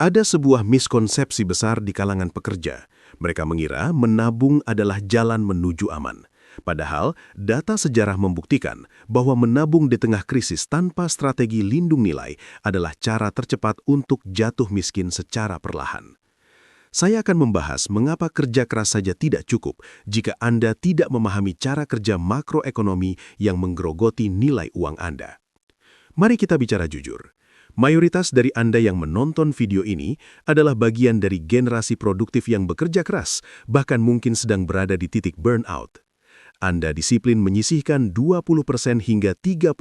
Ada sebuah miskonsepsi besar di kalangan pekerja. Mereka mengira menabung adalah jalan menuju aman. Padahal, data sejarah membuktikan bahwa menabung di tengah krisis tanpa strategi lindung nilai adalah cara tercepat untuk jatuh miskin secara perlahan. Saya akan membahas mengapa kerja keras saja tidak cukup jika Anda tidak memahami cara kerja makroekonomi yang menggerogoti nilai uang Anda. Mari kita bicara jujur. Mayoritas dari Anda yang menonton video ini adalah bagian dari generasi produktif yang bekerja keras, bahkan mungkin sedang berada di titik burnout. Anda disiplin menyisihkan 20% hingga 30%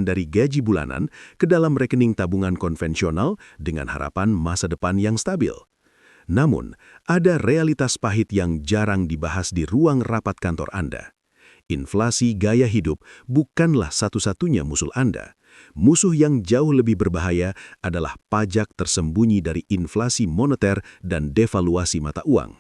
dari gaji bulanan ke dalam rekening tabungan konvensional dengan harapan masa depan yang stabil. Namun, ada realitas pahit yang jarang dibahas di ruang rapat kantor Anda. Inflasi gaya hidup bukanlah satu-satunya musuh Anda. Musuh yang jauh lebih berbahaya adalah pajak tersembunyi dari inflasi moneter dan devaluasi mata uang.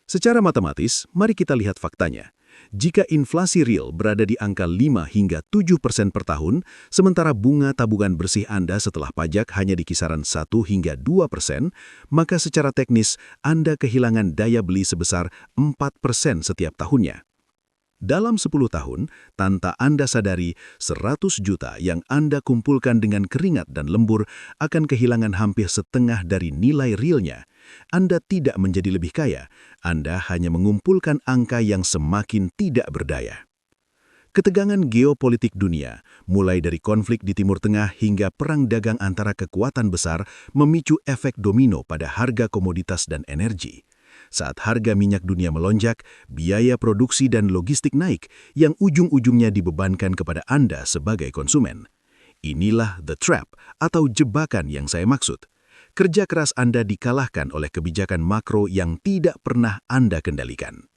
Secara matematis, mari kita lihat faktanya. Jika inflasi real berada di angka 5 hingga 7% per tahun, sementara bunga tabungan bersih Anda setelah pajak hanya di kisaran 1 hingga 2%, maka secara teknis Anda kehilangan daya beli sebesar 4% setiap tahunnya. Dalam 10 tahun, tanpa Anda sadari, 100 juta yang Anda kumpulkan dengan keringat dan lembur akan kehilangan hampir setengah dari nilai realnya. Anda tidak menjadi lebih kaya, Anda hanya mengumpulkan angka yang semakin tidak berdaya. Ketegangan geopolitik dunia, mulai dari konflik di Timur Tengah hingga perang dagang antara kekuatan besar, memicu efek domino pada harga komoditas dan energi. Saat harga minyak dunia melonjak, biaya produksi dan logistik naik, yang ujung-ujungnya dibebankan kepada Anda sebagai konsumen. Inilah the trap atau jebakan yang saya maksud. Kerja keras Anda dikalahkan oleh kebijakan makro yang tidak pernah Anda kendalikan.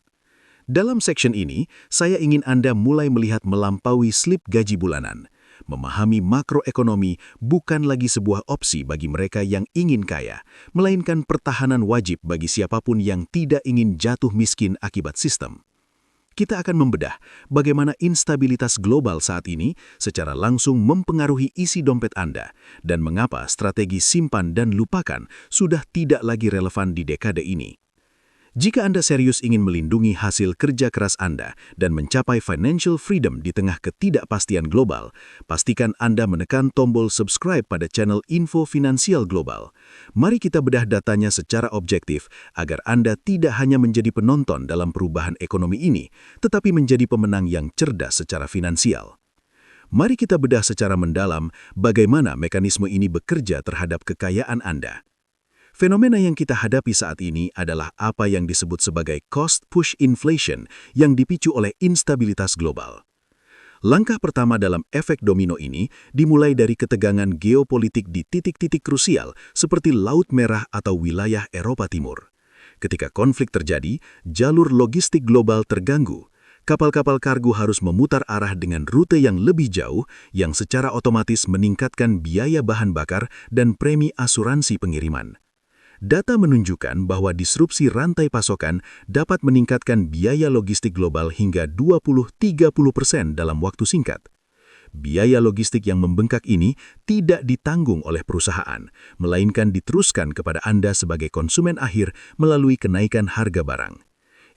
Dalam section ini, saya ingin Anda mulai melihat melampaui slip gaji bulanan. Memahami makroekonomi bukan lagi sebuah opsi bagi mereka yang ingin kaya, melainkan pertahanan wajib bagi siapapun yang tidak ingin jatuh miskin akibat sistem. Kita akan membedah bagaimana instabilitas global saat ini secara langsung mempengaruhi isi dompet Anda dan mengapa strategi simpan dan lupakan sudah tidak lagi relevan di dekade ini. Jika Anda serius ingin melindungi hasil kerja keras Anda dan mencapai financial freedom di tengah ketidakpastian global, pastikan Anda menekan tombol subscribe pada channel Info Finansial Global. Mari kita bedah datanya secara objektif agar Anda tidak hanya menjadi penonton dalam perubahan ekonomi ini, tetapi menjadi pemenang yang cerdas secara finansial. Mari kita bedah secara mendalam bagaimana mekanisme ini bekerja terhadap kekayaan Anda. Fenomena yang kita hadapi saat ini adalah apa yang disebut sebagai cost push inflation yang dipicu oleh instabilitas global. Langkah pertama dalam efek domino ini dimulai dari ketegangan geopolitik di titik-titik krusial seperti Laut Merah atau wilayah Eropa Timur. Ketika konflik terjadi, jalur logistik global terganggu. Kapal-kapal kargo harus memutar arah dengan rute yang lebih jauh yang secara otomatis meningkatkan biaya bahan bakar dan premi asuransi pengiriman. Data menunjukkan bahwa disrupsi rantai pasokan dapat meningkatkan biaya logistik global hingga 20-30% dalam waktu singkat. Biaya logistik yang membengkak ini tidak ditanggung oleh perusahaan, melainkan diteruskan kepada Anda sebagai konsumen akhir melalui kenaikan harga barang.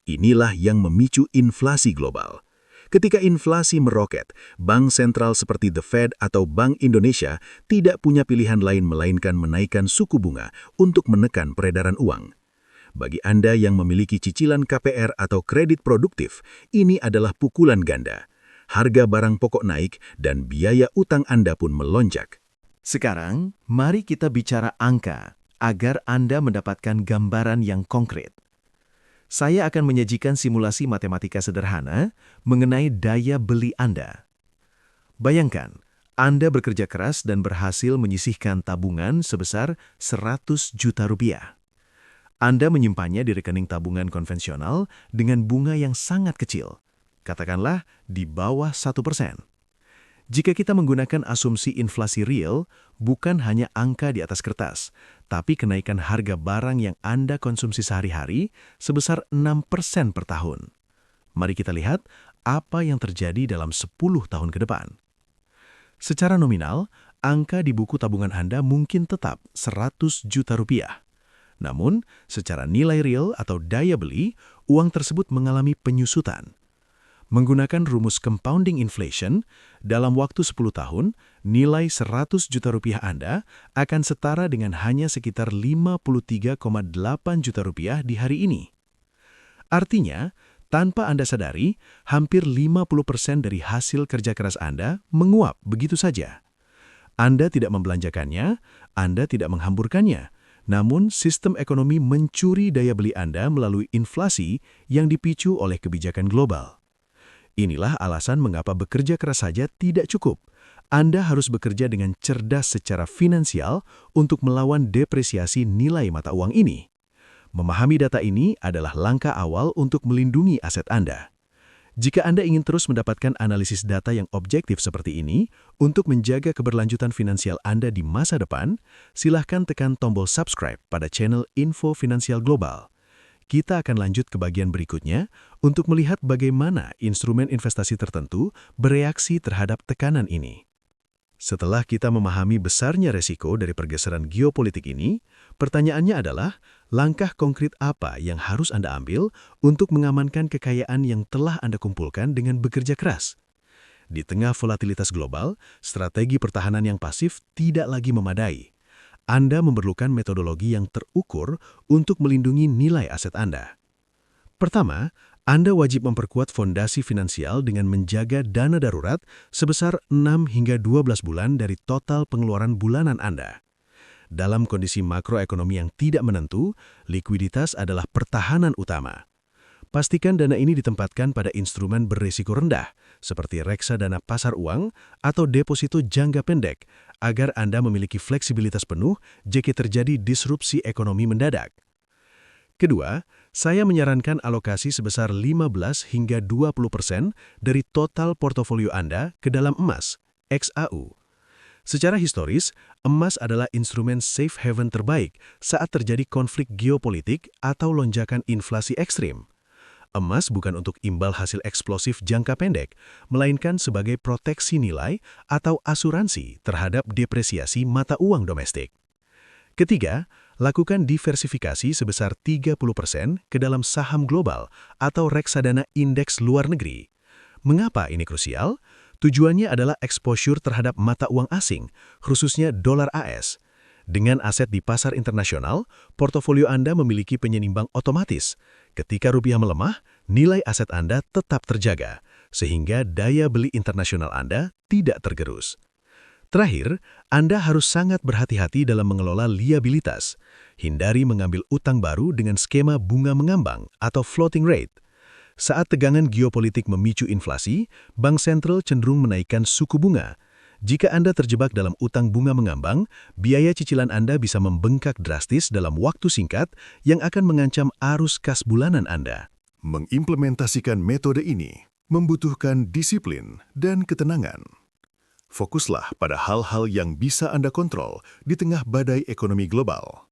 Inilah yang memicu inflasi global. Ketika inflasi meroket, bank sentral seperti The Fed atau Bank Indonesia tidak punya pilihan lain melainkan menaikkan suku bunga untuk menekan peredaran uang. Bagi Anda yang memiliki cicilan KPR atau kredit produktif, ini adalah pukulan ganda. Harga barang pokok naik dan biaya utang Anda pun melonjak. Sekarang, mari kita bicara angka agar Anda mendapatkan gambaran yang konkret. Saya akan menyajikan simulasi matematika sederhana mengenai daya beli Anda. Bayangkan, Anda bekerja keras dan berhasil menyisihkan tabungan sebesar 100 juta rupiah. Anda menyimpannya di rekening tabungan konvensional dengan bunga yang sangat kecil, katakanlah di bawah 1%. Jika kita menggunakan asumsi inflasi real, bukan hanya angka di atas kertas, tapi kenaikan harga barang yang Anda konsumsi sehari-hari sebesar 6% per tahun. Mari kita lihat apa yang terjadi dalam 10 tahun ke depan. Secara nominal, angka di buku tabungan Anda mungkin tetap 100 juta rupiah. Namun, secara nilai real atau daya beli, uang tersebut mengalami penyusutan. Menggunakan rumus compounding inflation, dalam waktu 10 tahun, nilai 100 juta rupiah Anda akan setara dengan hanya sekitar 53,8 juta rupiah di hari ini. Artinya, tanpa Anda sadari, hampir 50% dari hasil kerja keras Anda menguap begitu saja. Anda tidak membelanjakannya, Anda tidak menghamburkannya, namun sistem ekonomi mencuri daya beli Anda melalui inflasi yang dipicu oleh kebijakan global. Inilah alasan mengapa bekerja keras saja tidak cukup. Anda harus bekerja dengan cerdas secara finansial untuk melawan depresiasi nilai mata uang ini. Memahami data ini adalah langkah awal untuk melindungi aset Anda. Jika Anda ingin terus mendapatkan analisis data yang objektif seperti ini, untuk menjaga keberlanjutan finansial Anda di masa depan, silahkan tekan tombol subscribe pada channel Info Finansial Global. Kita akan lanjut ke bagian berikutnya untuk melihat bagaimana instrumen investasi tertentu bereaksi terhadap tekanan ini. Setelah kita memahami besarnya resiko dari pergeseran geopolitik ini, pertanyaannya adalah, langkah konkret apa yang harus Anda ambil untuk mengamankan kekayaan yang telah Anda kumpulkan dengan bekerja keras? Di tengah volatilitas global, strategi pertahanan yang pasif tidak lagi memadai. Anda memerlukan metodologi yang terukur untuk melindungi nilai aset Anda. Pertama, Anda wajib memperkuat fondasi finansial dengan menjaga dana darurat sebesar 6 hingga 12 bulan dari total pengeluaran bulanan Anda. Dalam kondisi makroekonomi yang tidak menentu, likuiditas adalah pertahanan utama. Pastikan dana ini ditempatkan pada instrumen berisiko rendah, seperti reksadana pasar uang atau deposito jangka pendek, agar Anda memiliki fleksibilitas penuh jika terjadi disrupsi ekonomi mendadak. Kedua, saya menyarankan alokasi sebesar 15 hingga 20% dari total portofolio Anda ke dalam emas, XAU. Secara historis, emas adalah instrumen safe haven terbaik saat terjadi konflik geopolitik atau lonjakan inflasi ekstrim. Emas bukan untuk imbal hasil eksplosif jangka pendek, melainkan sebagai proteksi nilai atau asuransi terhadap depresiasi mata uang domestik. Ketiga, lakukan diversifikasi sebesar 30% ke dalam saham global atau reksadana indeks luar negeri. Mengapa ini krusial? Tujuannya adalah exposure terhadap mata uang asing, khususnya dolar AS. Dengan aset di pasar internasional, portofolio Anda memiliki penyeimbang otomatis. Ketika rupiah melemah, nilai aset Anda tetap terjaga, sehingga daya beli internasional Anda tidak tergerus. Terakhir, Anda harus sangat berhati-hati dalam mengelola liabilitas. Hindari mengambil utang baru dengan skema bunga mengambang atau floating rate. Saat tegangan geopolitik memicu inflasi, Bank Sentral cenderung menaikkan suku bunga. Jika Anda terjebak dalam utang bunga mengambang, biaya cicilan Anda bisa membengkak drastis dalam waktu singkat yang akan mengancam arus kas bulanan Anda. Mengimplementasikan metode ini membutuhkan disiplin dan ketenangan. Fokuslah pada hal-hal yang bisa Anda kontrol di tengah badai ekonomi global.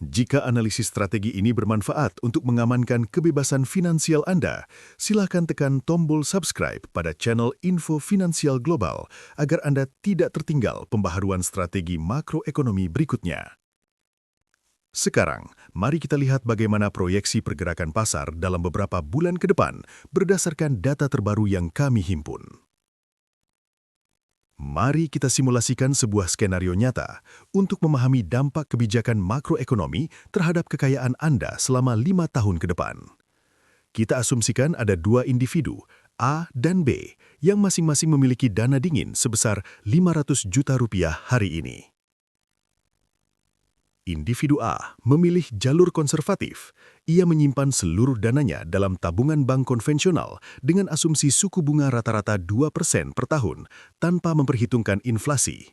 Jika analisis strategi ini bermanfaat untuk mengamankan kebebasan finansial Anda, silakan tekan tombol subscribe pada channel Info Finansial Global agar Anda tidak tertinggal pembaharuan strategi makroekonomi berikutnya. Sekarang, mari kita lihat bagaimana proyeksi pergerakan pasar dalam beberapa bulan ke depan berdasarkan data terbaru yang kami himpun. Mari kita simulasikan sebuah skenario nyata untuk memahami dampak kebijakan makroekonomi terhadap kekayaan Anda selama 5 tahun ke depan. Kita asumsikan ada dua individu, A dan B, yang masing-masing memiliki dana dingin sebesar 500 juta rupiah hari ini. Individu A memilih jalur konservatif. Ia menyimpan seluruh dananya dalam tabungan bank konvensional dengan asumsi suku bunga rata-rata 2% per tahun tanpa memperhitungkan inflasi.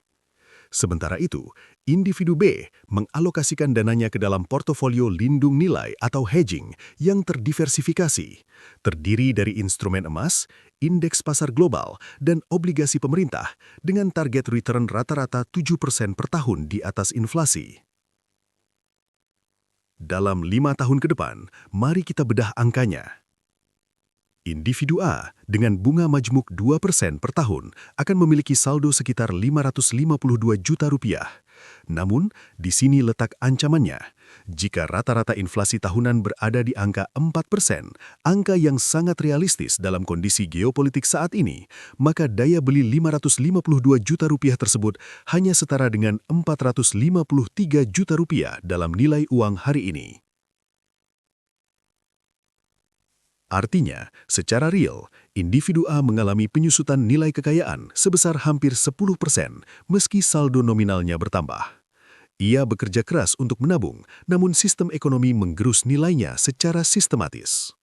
Sementara itu, individu B mengalokasikan dananya ke dalam portofolio lindung nilai atau hedging yang terdiversifikasi, terdiri dari instrumen emas, indeks pasar global, dan obligasi pemerintah dengan target return rata-rata 7% per tahun di atas inflasi. Dalam 5 tahun ke depan, mari kita bedah angkanya. Individu A dengan bunga majmuk 2% per tahun akan memiliki saldo sekitar 552 juta rupiah. Namun, di sini letak ancamannya. Jika rata-rata inflasi tahunan berada di angka 4%, angka yang sangat realistis dalam kondisi geopolitik saat ini, maka daya beli 552 juta rupiah tersebut hanya setara dengan 453 juta rupiah dalam nilai uang hari ini. Artinya, secara real, individu A mengalami penyusutan nilai kekayaan sebesar hampir 10% meski saldo nominalnya bertambah. Ia bekerja keras untuk menabung, namun sistem ekonomi menggerus nilainya secara sistematis.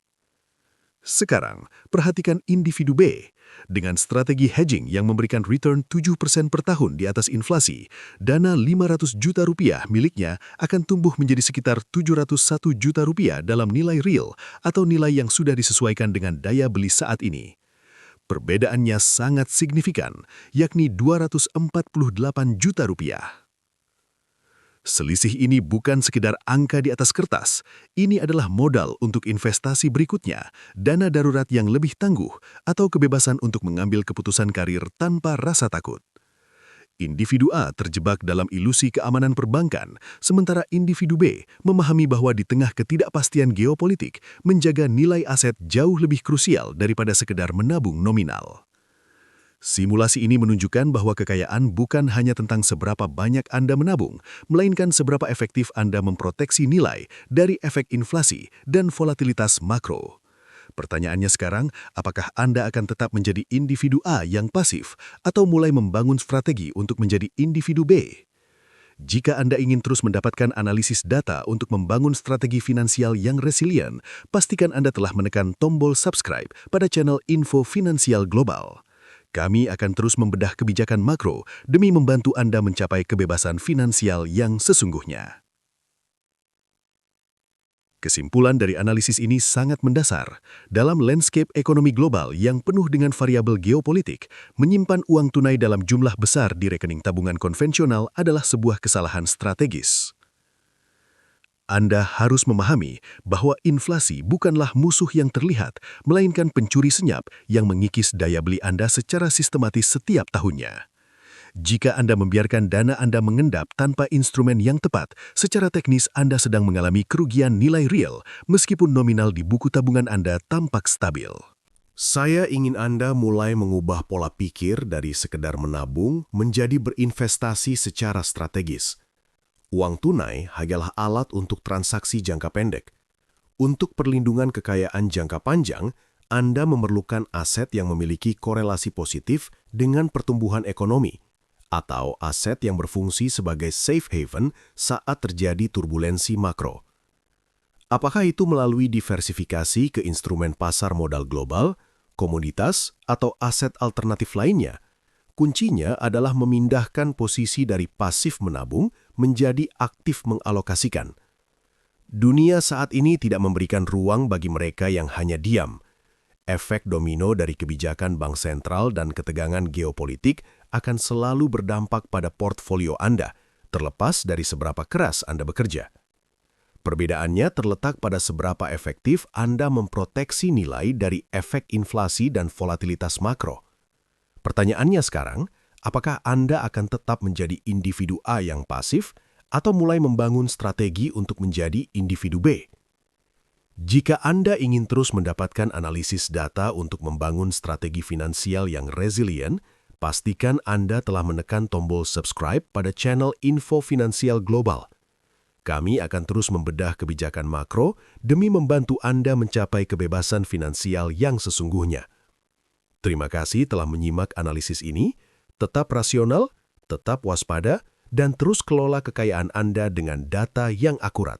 Sekarang, perhatikan individu B. Dengan strategi hedging yang memberikan return 7% per tahun di atas inflasi, dana 500 juta rupiah miliknya akan tumbuh menjadi sekitar 701 juta rupiah dalam nilai real atau nilai yang sudah disesuaikan dengan daya beli saat ini. Perbedaannya sangat signifikan, yakni 248 juta rupiah. Selisih ini bukan sekedar angka di atas kertas, ini adalah modal untuk investasi berikutnya, dana darurat yang lebih tangguh, atau kebebasan untuk mengambil keputusan karir tanpa rasa takut. Individu A terjebak dalam ilusi keamanan perbankan, sementara individu B memahami bahwa di tengah ketidakpastian geopolitik, menjaga nilai aset jauh lebih krusial daripada sekedar menabung nominal. Simulasi ini menunjukkan bahwa kekayaan bukan hanya tentang seberapa banyak Anda menabung, melainkan seberapa efektif Anda memproteksi nilai dari efek inflasi dan volatilitas makro. Pertanyaannya sekarang, apakah Anda akan tetap menjadi individu A yang pasif atau mulai membangun strategi untuk menjadi individu B? Jika Anda ingin terus mendapatkan analisis data untuk membangun strategi finansial yang resilient, pastikan Anda telah menekan tombol subscribe pada channel Info Finansial Global. Kami akan terus membedah kebijakan makro demi membantu Anda mencapai kebebasan finansial yang sesungguhnya. Kesimpulan dari analisis ini sangat mendasar. Dalam landscape ekonomi global yang penuh dengan variabel geopolitik, menyimpan uang tunai dalam jumlah besar di rekening tabungan konvensional adalah sebuah kesalahan strategis. Anda harus memahami bahwa inflasi bukanlah musuh yang terlihat, melainkan pencuri senyap yang mengikis daya beli Anda secara sistematis setiap tahunnya. Jika Anda membiarkan dana Anda mengendap tanpa instrumen yang tepat, secara teknis Anda sedang mengalami kerugian nilai real, meskipun nominal di buku tabungan Anda tampak stabil. Saya ingin Anda mulai mengubah pola pikir dari sekedar menabung menjadi berinvestasi secara strategis. Uang tunai hanyalah alat untuk transaksi jangka pendek. Untuk perlindungan kekayaan jangka panjang, Anda memerlukan aset yang memiliki korelasi positif dengan pertumbuhan ekonomi, atau aset yang berfungsi sebagai safe haven saat terjadi turbulensi makro. Apakah itu melalui diversifikasi ke instrumen pasar modal global, komoditas, atau aset alternatif lainnya? Kuncinya adalah memindahkan posisi dari pasif menabung menjadi aktif mengalokasikan. Dunia saat ini tidak memberikan ruang bagi mereka yang hanya diam. Efek domino dari kebijakan bank sentral dan ketegangan geopolitik akan selalu berdampak pada portfolio Anda, terlepas dari seberapa keras Anda bekerja. Perbedaannya terletak pada seberapa efektif Anda memproteksi nilai dari efek inflasi dan volatilitas makro. Pertanyaannya sekarang, apakah Anda akan tetap menjadi individu A yang pasif atau mulai membangun strategi untuk menjadi individu B? Jika Anda ingin terus mendapatkan analisis data untuk membangun strategi finansial yang resilient, pastikan Anda telah menekan tombol subscribe pada channel Info Finansial Global. Kami akan terus membedah kebijakan makro demi membantu Anda mencapai kebebasan finansial yang sesungguhnya. Terima kasih telah menyimak analisis ini. Tetap rasional, tetap waspada, dan terus kelola kekayaan Anda dengan data yang akurat.